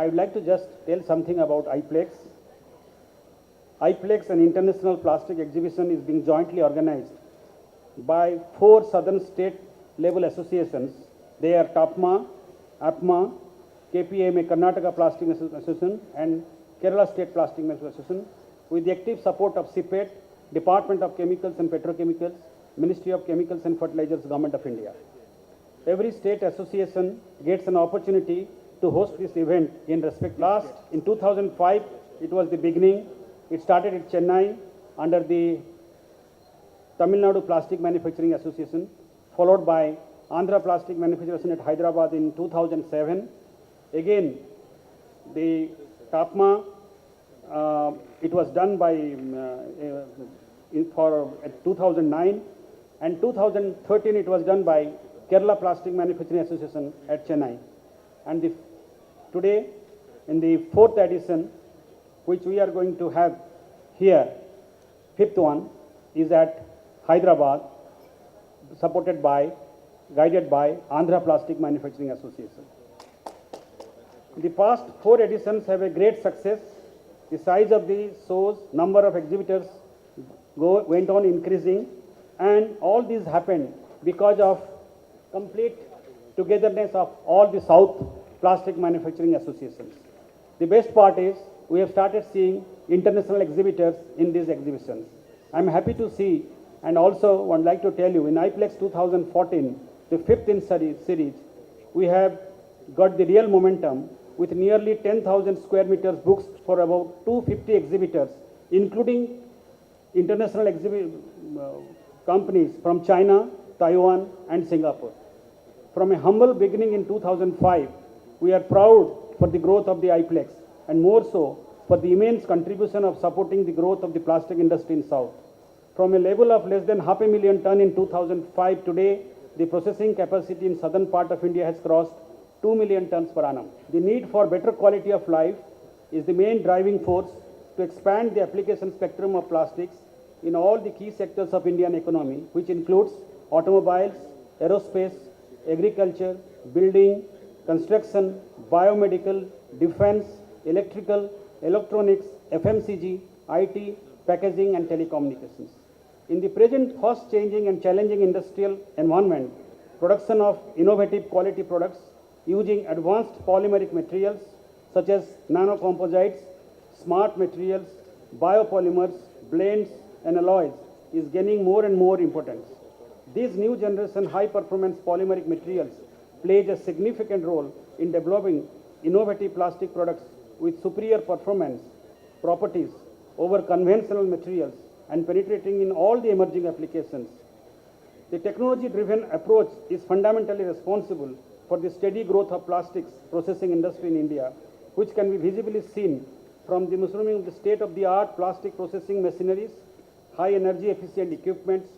I would like to just tell something about IPLEX. IPLEX, an international plastic exhibition, is being jointly organized by 4 southern state level associations. They are TAPMA, APMA, KPMA, Karnataka Plastic Association, and Kerala State Plastic Association, with the active support of CPET, Department of Chemicals and Petrochemicals, Ministry of Chemicals and Fertilizers, Government of India. Every state association gets an opportunity to host this event in respect. In 2005, it was the beginning. It started in Chennai under the Tamil Nadu Plastic Manufacturing Association, followed by Andhra Plastic Manufacturing Association at Hyderabad in 2007. Again, the TAPMA, it was done by at 2009, and 2013 it was done by Kerala Plastic Manufacturing Association at Chennai. And today, in the 4th edition, which we are going to have here, 5th one, is at Hyderabad, guided by Andhra Plastic Manufacturing Association. The past 4 editions have a great success. The size of the shows, number of exhibitors went on increasing, and all this happened because of complete togetherness of all the South Plastic Manufacturing Associations. The best part is we have started seeing international exhibitors in these exhibitions. I am happy to see, and also would like to tell you, in IPLEX 2014, the 5th in series, we have got the real momentum with nearly 10,000 square meters books for about 250 exhibitors, including international companies from China, Taiwan, and Singapore. From a humble beginning in 2005, we are proud for the growth of the IPLEX, and more so for the immense contribution of supporting the growth of the plastic industry in South. From a level of less than 500,000 ton in 2005, today the processing capacity in southern part of India has crossed 2 million tons per annum. The need for better quality of life is the main driving force to expand the application spectrum of plastics in all the key sectors of Indian economy, which includes automobiles, aerospace, agriculture, building, construction, biomedical, defense, electrical, electronics, FMCG, IT, packaging, and telecommunications. In the present fast-changing and challenging industrial environment, production of innovative quality products using advanced polymeric materials such as nanocomposites, smart materials, biopolymers, blends, and alloys is gaining more and more importance. These new generation high-performance polymeric materials plays a significant role in developing innovative plastic products with superior performance properties over conventional materials and penetrating in all the emerging applications. The technology-driven approach is fundamentally responsible for the steady growth of plastics processing industry in India, which can be visibly seen from the mushrooming of the state-of-the-art plastic processing machineries, high energy efficient equipments,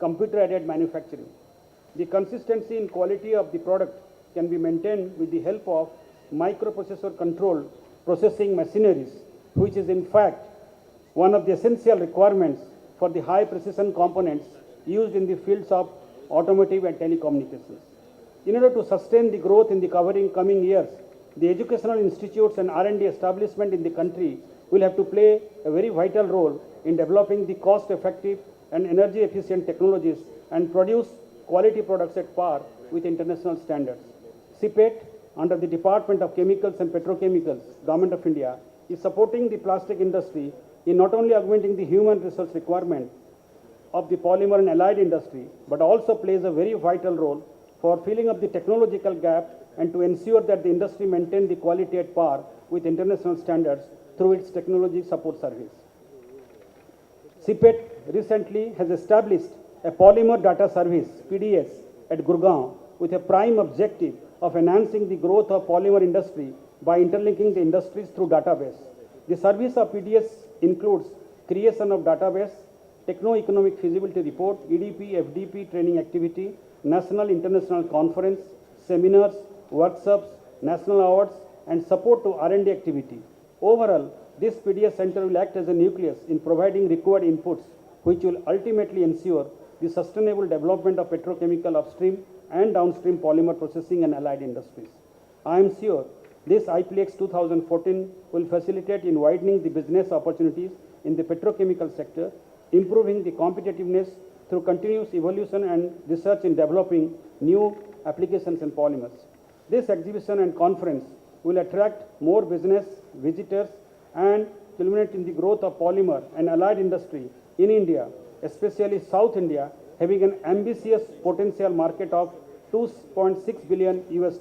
computer-aided manufacturing. The consistency and quality of the product can be maintained with the help of microprocessor controlled processing machineries, which is in fact one of the essential requirements for the high precision components used in the fields of automotive and telecommunications. In order to sustain the growth in the coming years, the educational institutes and R&D establishment in the country will have to play a very vital role in developing the cost-effective and energy-efficient technologies and produce quality products at par with international standards. CPET, under the Department of Chemicals and Petrochemicals, Government of India, is supporting the plastic industry in not only augmenting the human resource requirement of the polymer and allied industry, but also plays a very vital role for filling up the technological gap and to ensure that the industry maintain the quality at par with international standards through its technology support service. CPET recently has established a polymer data service, PDS, at Gurgaon with a prime objective of enhancing the growth of polymer industry by interlinking the industries through database. The service of PDS includes creation of database, techno-economic feasibility report, EDP, FDP training activity, national international conference, seminars, workshops, national awards, and support to R&D activity. Overall, this PDS center will act as a nucleus in providing required inputs, which will ultimately ensure the sustainable development of petrochemical upstream and downstream polymer processing and allied industries. I am sure This IPLEX 2014 will facilitate in widening the business opportunities in the petrochemical sector, improving the competitiveness through continuous evolution and research in developing new applications in polymers. This exhibition and conference will attract more business visitors and culminate in the growth of polymer and allied industry in India, especially South India, having an ambitious potential market of $2.6 billion US.